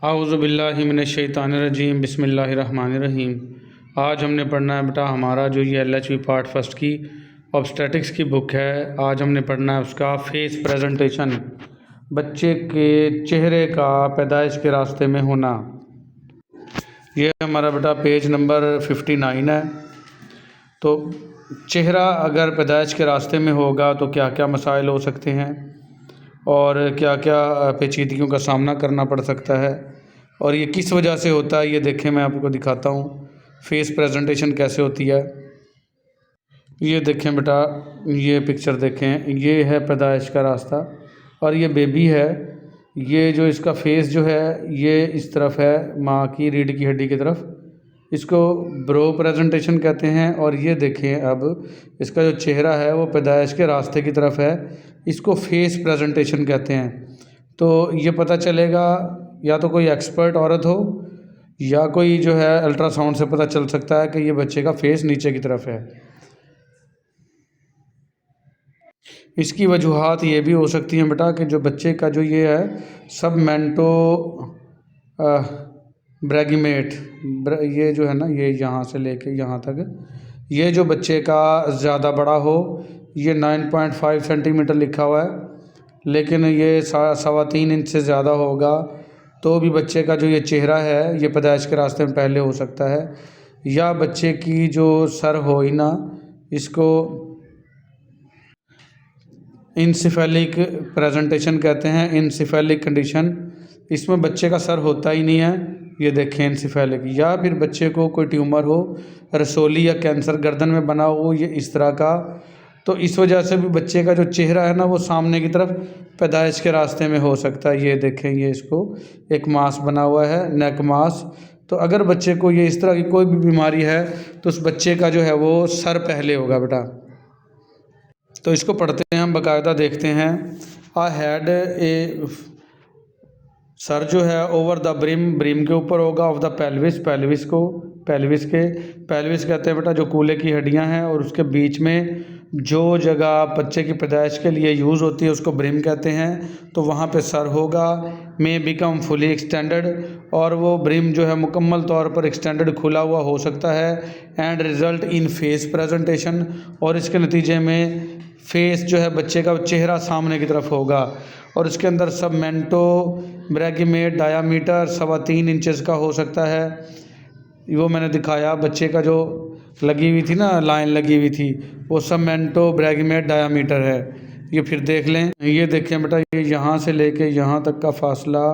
आऊज़ुबिल्लाहिमिनश्शैतानिर्रजीम बिस्मिल्लाहिर्रहमानिर्रहीम। आज हमने पढ़ना है बेटा हमारा जो ये LHV पार्ट फर्स्ट की ऑब्स्टेटिक्स की बुक है। आज हमने पढ़ना है उसका फेस प्रेजेंटेशन, बच्चे के चेहरे का पैदाइश के रास्ते में होना। ये हमारा बेटा पेज नंबर 59 है। तो चेहरा अगर पैदाइश के रास्ते में होगा तो क्या क्या मसाइल हो सकते हैं और क्या क्या पेचीदगियों का सामना करना पड़ सकता है और ये किस वजह से होता है, ये देखें मैं आपको दिखाता हूँ फेस प्रेजेंटेशन कैसे होती है। ये देखें बेटा, ये पिक्चर देखें, ये है पैदाइश का रास्ता और ये बेबी है। ये जो इसका फेस जो है ये इस तरफ है, माँ की रीढ़ की हड्डी की तरफ, इसको ब्रो प्रेजेंटेशन कहते हैं। और ये देखें अब इसका जो चेहरा है वो पैदाइश के रास्ते की तरफ है, इसको फेस प्रेजेंटेशन कहते हैं। तो ये पता चलेगा या तो कोई एक्सपर्ट औरत हो या कोई जो है अल्ट्रासाउंड से पता चल सकता है कि ये बच्चे का फेस नीचे की तरफ है। इसकी वजूहात ये भी हो सकती हैं बेटा कि जो बच्चे का जो ये है सबमेंटो ब्रैगिमेट, ये जो है ना, ये यहाँ से लेके यहाँ तक, ये जो बच्चे का ज़्यादा बड़ा हो, ये 9.5 सेंटीमीटर लिखा हुआ है लेकिन ये 3.25 इंच से ज़्यादा होगा तो भी बच्चे का जो ये चेहरा है ये पैदाइश के रास्ते में पहले हो सकता है। या बच्चे की जो सर हो ही ना, इसको इंसेफेलिक प्रेजेंटेशन कहते हैं, इंसेफेलिक कंडीशन, इसमें बच्चे का सर होता ही नहीं है, ये देखें इंसेफेलिक। या फिर बच्चे को कोई ट्यूमर हो, रसोली या कैंसर गर्दन में बना हो ये इस तरह का, तो इस वजह से भी बच्चे का जो चेहरा है ना वो सामने की तरफ पैदाइश के रास्ते में हो सकता है। ये देखें, ये इसको एक मास बना हुआ है, नेक मास। तो अगर बच्चे को ये इस तरह की कोई भी बीमारी है तो उस बच्चे का जो है वो सर पहले होगा बेटा। तो इसको पढ़ते हैं हम, बाकायदा देखते हैं। आ हैड ए, सर जो है ओवर द ब्रिम, ब्रिम के ऊपर होगा, ऑफ द पेल्विस, पेल्विस को, पेल्विस के, पेल्विस कहते हैं बेटा जो कूल्हे की हड्डियां हैं और उसके बीच में जो जगह बच्चे की पैदाइश के लिए यूज़ होती है उसको ब्रिम कहते हैं। तो वहाँ पे सर होगा, मे बिकम फुली एक्सटेंडेड, और वो ब्रिम जो है मुकम्मल तौर पर एक्सटेंडेड खुला हुआ हो सकता है। एंड रिज़ल्ट इन फेस प्रेजेंटेशन, और इसके नतीजे में फेस जो है बच्चे का चेहरा सामने की तरफ होगा और इसके अंदर सबमेंटो ब्रैगिमेट डायामीटर 3.25 इंचेस का हो सकता है। वो मैंने दिखाया, बच्चे का जो लगी हुई थी ना, लाइन लगी हुई थी, वो सबमेंटो ब्रैगिमेट डायामीटर है। ये फिर देख लें, ये देखें बेटा, ये यहाँ से लेके यहाँ तक का फासला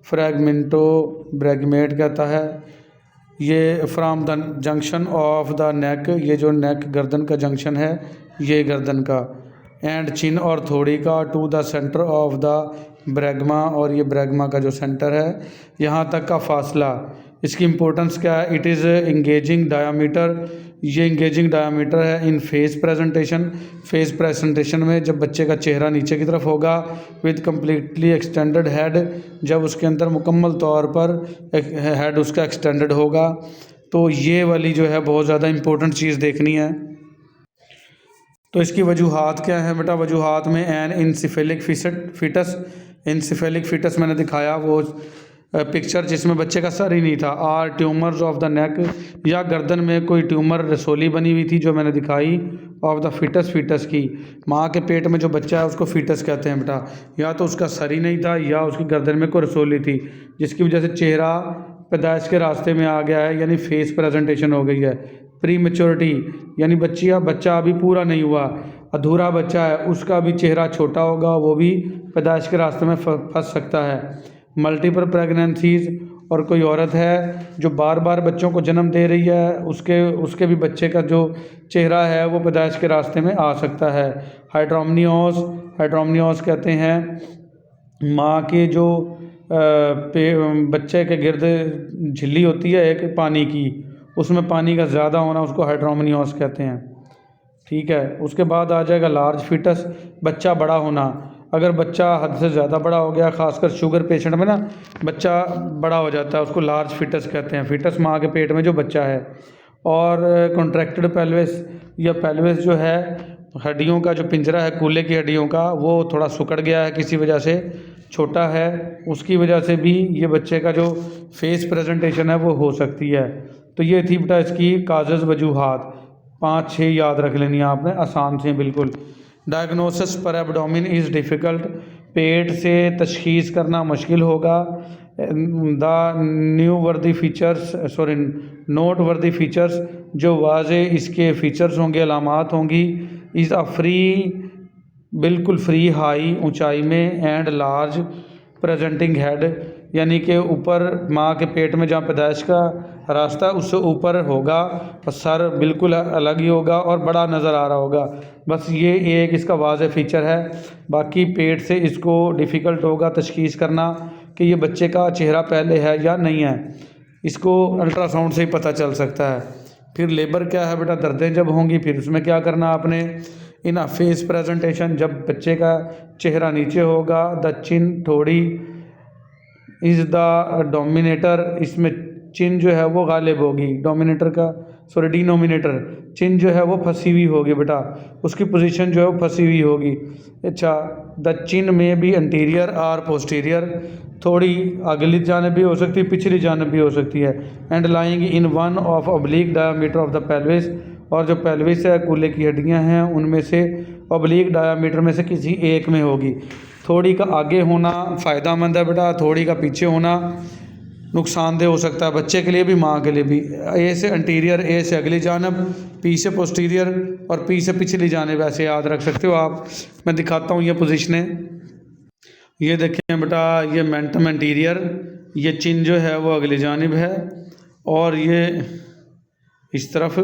फ्रैगमेंटो ब्रैगिमेट कहता है। ये from the junction of the नेक, ये जो नेक गर्दन का जंक्शन है, ये गर्दन का, एंड चिन और थोड़ी का, to the centre of the bregma, और ये ब्रैगमा का जो सेंटर है यहाँ तक का फासला। इसकी इम्पोर्टेंस क्या है? इट इज़ इंगेजिंग डायामीटर, ये इंगेजिंग डायामीटर है इन फेस प्रेजेंटेशन, फेस प्रेजेंटेशन में जब बच्चे का चेहरा नीचे की तरफ होगा, विद कम्प्लीटली एक्सटेंडेड हेड, जब उसके अंदर मुकम्मल तौर पर हेड उसका एक्सटेंडेड होगा। तो ये वाली जो है बहुत ज़्यादा इम्पोर्टेंट चीज़ देखनी है। तो इसकी वजूहात क्या है बेटा? वजूहात में एन इंसेफेलिक फिटस, इंसेफेलिक फिटस मैंने दिखाया वो पिक्चर जिसमें बच्चे का सर ही नहीं था। Are tumours of the neck, या गर्दन में कोई ट्यूमर रसोली बनी हुई थी जो मैंने दिखाई, ऑफ द फिटस, फिटस की, माँ के पेट में जो बच्चा है उसको फिटस कहते हैं बेटा। या तो उसका सर ही नहीं था या उसकी गर्दन में कोई रसोली थी जिसकी वजह से चेहरा पैदाइश के रास्ते में आ गया है, यानी फेस प्रेजेंटेशन हो गई है। प्री मेच्योरिटी, यानी बच्चा अभी पूरा नहीं हुआ, अधूरा बच्चा है, उसका भी चेहरा छोटा होगा, वो भी पैदाइश के रास्ते में फंस सकता है। मल्टीपल प्रेगनेंसीज, और कोई औरत है जो बार बार बच्चों को जन्म दे रही है, उसके भी बच्चे का जो चेहरा है वो पैदाइश के रास्ते में आ सकता है। हाइड्रोमनियोस, हाइड्रोमनियोस कहते हैं माँ के जो बच्चे के गिर्द झिल्ली होती है एक पानी की, उसमें पानी का ज़्यादा होना उसको हाइड्रोमनियोस कहते हैं। ठीक है, उसके बाद आ जाएगा लार्ज फिटस, बच्चा बड़ा होना। अगर बच्चा हद से ज़्यादा बड़ा हो गया, खासकर शुगर पेशेंट में ना बच्चा बड़ा हो जाता है, उसको लार्ज फिटस कहते हैं। फिटस माँ के पेट में जो बच्चा है। और कॉन्ट्रैक्टेड पेल्विस, या पेल्विस जो है हड्डियों का जो पिंजरा है कूल्हे की हड्डियों का, वो थोड़ा सिकुड़ गया है किसी वजह से, छोटा है, उसकी वजह से भी ये बच्चे का जो फेस प्रेजेंटेशन है वो हो सकती है। तो ये थी बेटा इसकी काजेज़ वजूहात, 5-6 याद रख लेनी है आपने, आसान से बिल्कुल। डायग्नोसिस पर एब्डोमिन इज़ डिफ़िकल्ट, पेट से तशखीस करना मुश्किल होगा। द न्यू वर्दी फीचर्स नोट वर्दी फीचर्स, जो वाज़े इसके फ़ीचर्स होंगे, अलामात होंगी। इज़ अ फ्री, बिल्कुल फ्री हाई ऊंचाई में, एंड लार्ज प्रेजेंटिंग हेड, यानी कि ऊपर माँ के पेट में जहाँ पैदाइश का रास्ता है उससे ऊपर होगा, और सर बिल्कुल अलग ही होगा और बड़ा नज़र आ रहा होगा। बस ये एक इसका वाज़े फ़ीचर है। बाकी पेट से इसको डिफ़िकल्ट होगा तशख़ीस करना कि ये बच्चे का चेहरा पहले है या नहीं है, इसको अल्ट्रासाउंड से ही पता चल सकता है। फिर लेबर क्या है बेटा, दर्दें जब होंगी फिर उसमें क्या करना आपने। इन अ फेस प्रेजेंटेशन, जब बच्चे का चेहरा नीचे होगा, द चिन थोड़ी इज़ द डोमिनेटर, इसमें चिन जो है वो गालिब होगी, डोमिनेटर का डिनोमिनेटर, चिन जो है वो फंसी हुई होगी बेटा, उसकी पोजीशन जो है वो फंसी हुई होगी। अच्छा, द चिन में भी एंटीरियर और पोस्टीरियर, थोड़ी अगली जानब भी हो सकती है, पिछली जानब भी हो सकती है। And lying in one of oblique diameter of the pelvis, और जो पेल्विस है, कूल्हे की हड्डियां हैं, उनमें से ऑब्लिक डायामीटर में से किसी एक में होगी। थोड़ी का आगे होना फ़ायदेमंद है बेटा, थोड़ी का पीछे होना नुकसानदेह हो सकता है, बच्चे के लिए भी माँ के लिए भी। ए से एंटीरियर, ए से अगली जानब, पी से पोस्टीरियर और पी से पिछली जानब, ऐसे याद रख सकते हो आप। मैं दिखाता हूँ ये पोजीशनें। ये देखें बेटा, ये मेंटम एंटीरियर, ये चिन जो है वो अगली जानब है, और ये इस तरफ,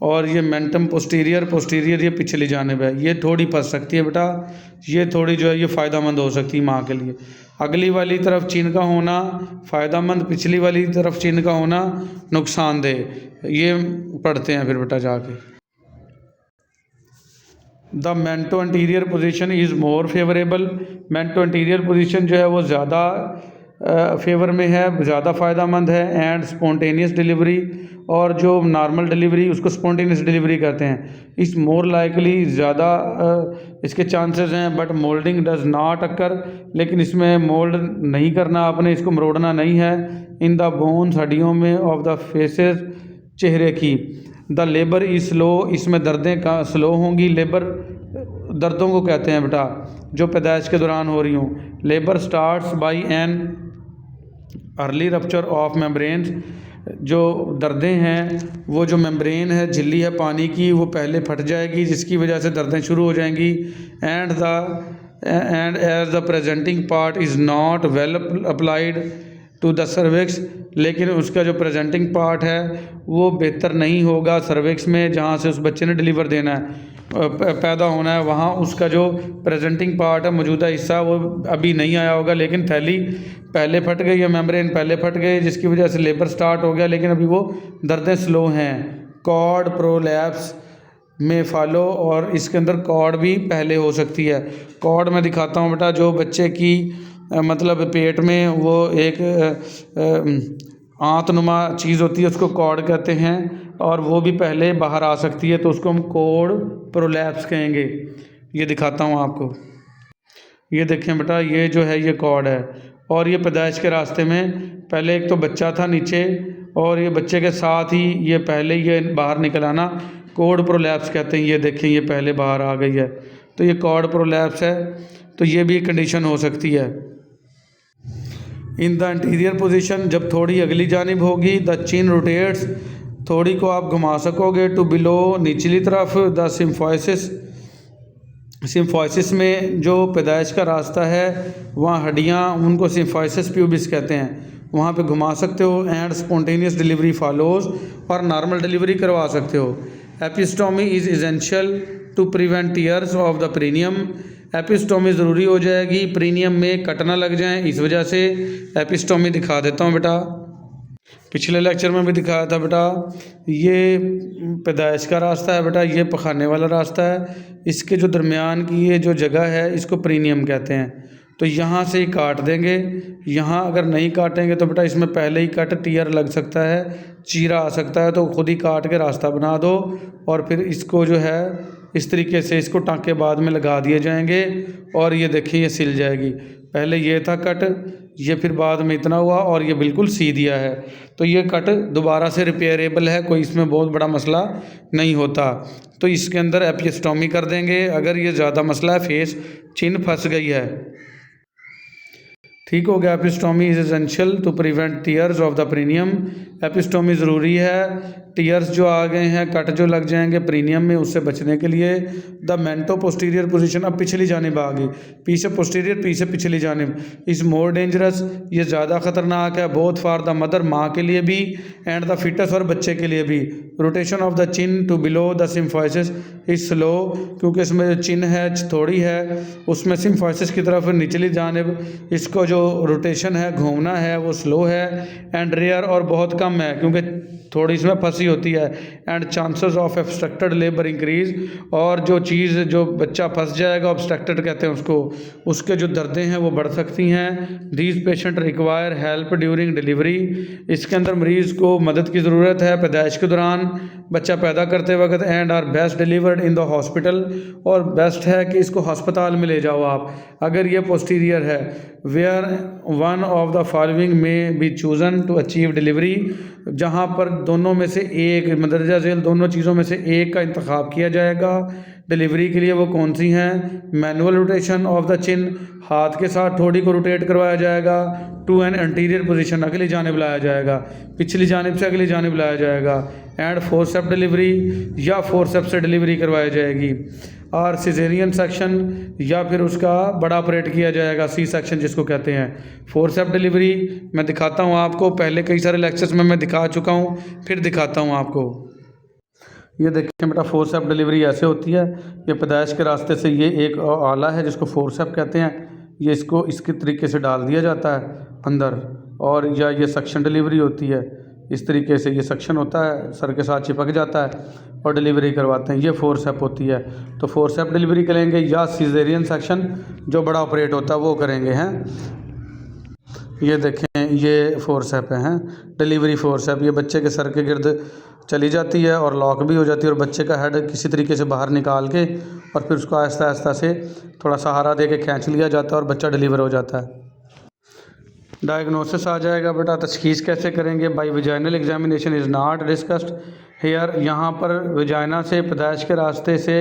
और ये मेंटम पोस्टीरियर ये पिछली जानब है। ये थोड़ी फंस सकती है बेटा, ये थोड़ी जो है ये फ़ायदेमंद हो सकती है माँ के लिए। अगली वाली तरफ चिन का होना फ़ायदेमंद, पिछली वाली तरफ चिन का होना नुकसानदेह। ये पढ़ते हैं फिर बेटा जाके। The mento anterior position is more favourable, mento anterior position जो है वो ज़्यादा फेवर में है, ज़्यादा फ़ायदेमंद है। एंड स्पॉन्टेनियस डिलीवरी, और जो नॉर्मल डिलीवरी उसको स्पॉन्टेनियस डिलीवरी कहते हैं। इस मोर लाइकली, ज़्यादा इसके चांसेस हैं, but moulding does not occur, लेकिन इसमें मोल्ड नहीं करना आपने, इसको मरोड़ना नहीं है। इन द बोन्स, हड्डियों में, ऑफ द फेसेस, चेहरे की। द लेबर इज़ स्लो, इसमें दर्दें का स्लो होंगी। लेबर दर्दों को कहते हैं बेटा जो पैदाइश के दौरान हो रही हों। Labour starts by an early rupture of membranes, जो दर्दें हैं वो जो मेम्ब्रेन है, झिल्ली है पानी की, वो पहले फट जाएगी, जिसकी वजह से दर्दें शुरू हो जाएंगी। And as the presenting part is not well applied to the cervix, लेकिन उसका जो प्रेजेंटिंग पार्ट है वो बेहतर नहीं होगा सर्विक्स में, जहाँ से उस बच्चे ने डिलीवर देना है, पैदा होना है, वहाँ उसका जो प्रेजेंटिंग पार्ट है, मौजूदा हिस्सा, वो अभी नहीं आया होगा, लेकिन थैली पहले फट गई या मेम्ब्रेन पहले फट गए, जिसकी वजह से लेबर स्टार्ट हो गया, लेकिन अभी वो दर्दें स्लो हैं। कॉर्ड प्रोलैप्स में फॉलो, और इसके अंदर कॉर्ड भी पहले हो सकती है। कॉर्ड मैं दिखाता हूँ बेटा, जो बच्चे की मतलब पेट में वो एक आंतनुमा चीज़ होती है, उसको कॉर्ड कहते हैं, और वो भी पहले बाहर आ सकती है, तो उसको हम कॉर्ड प्रोलैप्स कहेंगे। ये दिखाता हूँ आपको, ये देखें बेटा, ये जो है ये कॉर्ड है, और ये पैदाइश के रास्ते में पहले एक तो बच्चा था नीचे, और ये बच्चे के साथ ही ये पहले ये बाहर निकल आना कॉर्ड प्रोलैप्स कहते हैं। ये देखें, ये पहले बाहर आ गई है, तो ये कॉर्ड प्रोलैप्स है, तो ये भी कंडीशन हो सकती है। इन द इंटीरियर पोजीशन, जब थोड़ी अगली जानिब होगी, द चिन रोटेट्स, थोड़ी को आप घुमा सकोगे, टू बिलो, निचली तरफ, द सिम्फोसिस में जो पैदाइश का रास्ता है वहाँ हड्डियाँ, उनको सिम्फोसिस प्यूबिस कहते हैं, वहाँ पे घुमा सकते हो। एंड स्पॉन्टेनियस डिलीवरी फॉलोज, और नॉर्मल डिलीवरी करवा सकते हो। Episiotomy is essential to prevent tears of the perineum, episiotomy ज़रूरी हो जाएगी प्रीनियम में कट ना लग जाएं, इस वजह से एपिस्टोमी दिखा देता हूँ बेटा। पिछले लेक्चर में भी दिखाया था बेटा, ये पैदाइश का रास्ता है बेटा, ये पखाने वाला रास्ता है, इसके जो दरमियान की ये जो जगह है इसको प्रीनियम कहते हैं। तो यहाँ से ही काट देंगे, यहाँ अगर नहीं काटेंगे तो बेटा इसमें पहले ही कट टीयर लग सकता है, चीरा आ सकता है, तो खुद ही काट के रास्ता बना दो, और फिर इसको जो है इस तरीके से इसको टाँके बाद में लगा दिए जाएंगे, और ये देखिए ये सिल जाएगी। पहले ये था कट, ये फिर बाद में इतना हुआ और ये बिल्कुल सी दिया है। तो ये कट दोबारा से रिपेयरेबल है, कोई इसमें बहुत बड़ा मसला नहीं होता। तो इसके अंदर एपियोस्टोमी कर देंगे। अगर ये ज़्यादा मसला है, फेस चिन फंस गई है, ठीक हो गया। Episiotomy is essential to prevent tears of the perineum. Episiotomy ज़रूरी है, टीयर्स जो आ गए हैं, कट जो लग जाएंगे प्रीनियम में, उससे बचने के लिए। द मेंटो पोस्टीरियर पोजीशन, अब पिछली जानिब आ गई, पीछे पोस्टीरियर, पीछे पिछली जानिब, इज़ मोर डेंजरस, ये ज़्यादा ख़तरनाक है, बोथ फॉर द मदर, माँ के लिए भी, एंड द फिटस, और बच्चे के लिए भी। Rotation of the chin to below the symphysis is slow, क्योंकि इसमें जो चिन है थोड़ी है, उसमें सिम्फाइसिस की तरफ निचली जानिब इसको जो रोटेशन है, घूमना है, वो स्लो है। एंड रेयर, और बहुत कम है, क्योंकि थोड़ी इसमें फंसी होती है। And chances of obstructed labour increase, और जो चीज़ जो बच्चा फंस जाएगा, ऑब्स्ट्रक्टेड कहते हैं उसको, उसके जो दर्दें हैं वो बढ़ सकती हैं। These patient require help during delivery, इसके अंदर मरीज़ को मदद की ज़रूरत है पैदाइश के दौरान, बच्चा पैदा करते वक्त। And are best delivered in the hospital, और बेस्ट है कि इसको हस्पताल में ले जाओ आप अगर ये पोस्टीरियर है। Where one of the following may be chosen to achieve delivery, जहाँ पर दोनों में से एक, मदरजा झेल दोनों चीज़ों में से एक का इंतखाब किया जाएगा डिलीवरी के लिए। वो कौन सी हैं? मैनुअल रोटेशन ऑफ द चिन, हाथ के साथ ठोड़ी को रोटेट करवाया जाएगा। टू एन एंटीरियर पोजीशन, अगली जानिब लाया जाएगा, पिछली जानिब से अगली जानिब लाया जाएगा। एंड फोर्सेप डिलीवरी, या फोर्सेप से डिलीवरी करवाई जाएगी। और सिजेरियन सेक्शन, या फिर उसका बड़ा ऑपरेट किया जाएगा, सी सेक्शन जिसको कहते हैं। फोर्सेप डिलीवरी मैं दिखाता हूँ आपको, पहले कई सारे लेक्चर्स में मैं दिखा चुका हूँ, फिर दिखाता हूँ आपको। ये देखिए बेटा, फोर्सेप डिलीवरी ऐसे होती है। ये पैदाइश के रास्ते से ये एक आला है जिसको फोर्सेप कहते हैं, ये इसको इसके तरीके से डाल दिया जाता है अंदर, और या ये सक्शन डिलीवरी होती है, इस तरीके से ये सक्शन होता है, सर के साथ चिपक जाता है और डिलीवरी करवाते हैं, ये फोर्सेप होती है। तो फोर्सेप डिलीवरी करेंगे, या सिजेरियन सेक्शन जो बड़ा ऑपरेट होता है वो करेंगे हैं। ये देखें, ये फोर्सेप हैं, डिलीवरी फोर्सेप, ये बच्चे के सर के गिर्द चली जाती है और लॉक भी हो जाती है, और बच्चे का हेड किसी तरीके से बाहर निकाल के और फिर उसको आहिस्ता आहिस्ता से थोड़ा सहारा दे के खींच लिया जाता है और बच्चा डिलीवर हो जाता है। डायग्नोसिस आ जाएगा बेटा, तशखीस कैसे करेंगे? By vaginal examination is not discussed here, यहाँ पर विजाइना से, पैदाइश के रास्ते से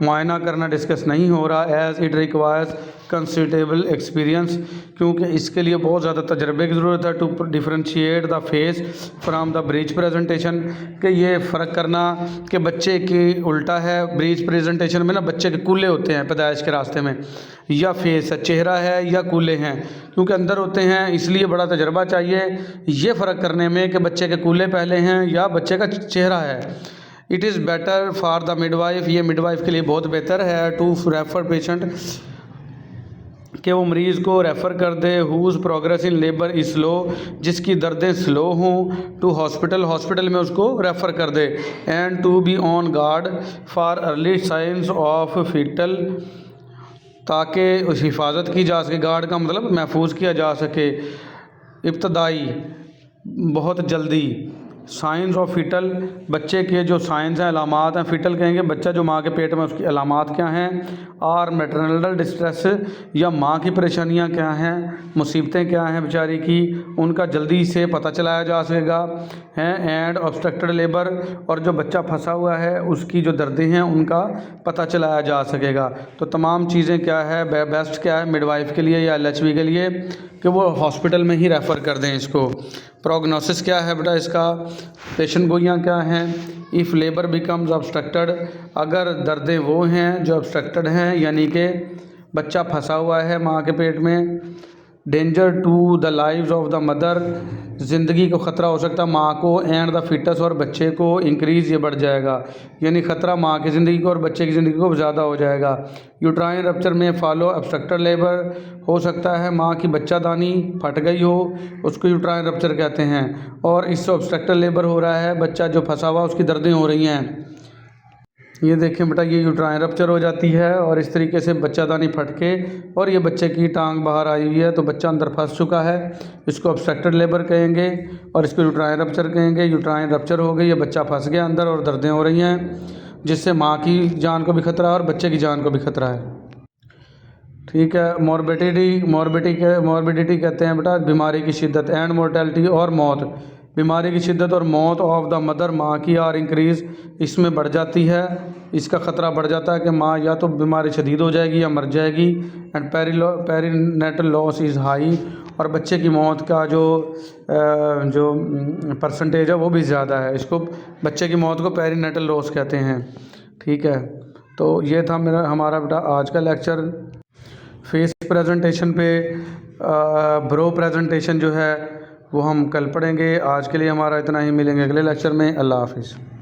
मुआयना करना डिस्कस नहीं हो रहा। As it requires considerable experience, क्योंकि इसके लिए बहुत ज़्यादा तजर्बे की ज़रूरत है। To differentiate the face from the breech presentation, कि ये फ़र्क करना कि बच्चे की उल्टा है, ब्रीच प्रेजेंटेशन में ना बच्चे के कूल्हे होते हैं पैदाइश के रास्ते में, या फेस चेहरा है या कूल्हे हैं, क्योंकि अंदर होते हैं, इसलिए बड़ा तजर्बा चाहिए ये फ़र्क करने में कि बच्चे के कूल्हे पहले हैं या बच्चे का चेहरा है। It is better for the midwife, ये मिडवाइफ के लिए बहुत बेहतर है। टू रेफर पेशेंट, कि वो मरीज़ को रेफ़र कर दे whose progress in labour is slow, जिसकी दर्दें स्लो हों, टू हॉस्पिटल, हॉस्पिटल में उसको रेफ़र कर दे। And to be on guard for early signs of foetal, ताकि उस हिफाजत की जा सके, गार्ड का मतलब महफूज किया जा सके, इब्तदाई बहुत जल्दी। साइंस ऑफ फिटल, बच्चे के जो साइंस हैं, अलामात हैं, फिटल कहेंगे बच्चा जो माँ के पेट में, उसकी अलामात क्या हैं। और मैटरनल डिस्ट्रेस, या माँ की परेशानियाँ क्या हैं, मुसीबतें क्या हैं बेचारी की, उनका जल्दी से पता चलाया जा सकेगा हैं। एंड ऑब्स्ट्रक्टेड लेबर, और जो बच्चा फंसा हुआ है उसकी जो दर्दें हैं उनका पता चलाया जा सकेगा। तो तमाम चीज़ें क्या है, बेस्ट क्या है मिडवाइफ के लिए या LHV के लिए, कि वो हॉस्पिटल में ही रेफ़र कर दें इसको। प्रोग्नोसिस क्या है बेटा इसका, पेशेंट गोइयाँ क्या हैं। इफ़ लेबर बिकम्स ऑब्स्ट्रक्टेड, अगर दर्दें वो हैं जो ऑब्स्ट्रक्टेड हैं, यानी कि बच्चा फंसा हुआ है माँ के पेट में। Danger to the lives of the mother, ज़िंदगी को ख़तरा हो सकता है माँ को, एंड द फिटस, और बच्चे को इंक्रीज़, ये बढ़ जाएगा, यानी ख़तरा माँ की ज़िंदगी को और बच्चे की ज़िंदगी को ज़्यादा हो जाएगा। यूट्राइन रप्चर में फॉलो ऑब्स्ट्रक्टेड लेबर, हो सकता है माँ की बच्चादानी फट गई हो, उसको यूट्राइन रप्चर कहते हैं, और इससे ऑब्स्ट्रक्टेड लेबर हो रहा है, बच्चा जो फंसा हुआ उसकी दर्दें हो रही हैं। ये देखें बेटा, ये यूट्राइन रप्चर हो जाती है और इस तरीके से बच्चादानी फट के, और ये बच्चे की टांग बाहर आई हुई है, तो बच्चा अंदर फंस चुका है, इसको ऑब्स्ट्रक्टेड लेबर कहेंगे और इसको यूट्राइन रप्चर कहेंगे। यूट्राइन रप्चर हो गई, ये बच्चा फंस गया अंदर और दर्दें हो रही हैं, जिससे माँ की जान को भी खतरा है और बच्चे की जान को भी खतरा है। ठीक है। मॉर्बिडिटी कहते हैं बेटा बीमारी की शिद्दत, एंड मोर्टेलिटी और मौत, बीमारी की शिद्दत और मौत ऑफ द मदर, माँ की आर इंक्रीज़, इसमें बढ़ जाती है, इसका ख़तरा बढ़ जाता है कि माँ या तो बीमारी शदीद हो जाएगी या मर जाएगी। And perinatal loss is high, और बच्चे की मौत का जो परसेंटेज है वो भी ज़्यादा है। इसको बच्चे की मौत को पेरीनेटल लॉस कहते हैं। ठीक है, तो ये था हमारा बेटा आज का लेक्चर। फेस प्रेजेंटेशन पे ब्रो प्रेजेंटेशन जो है वो हम कल पढ़ेंगे। आज के लिए हमारा इतना ही, मिलेंगे अगले लेक्चर में। अल्लाह हाफिज़।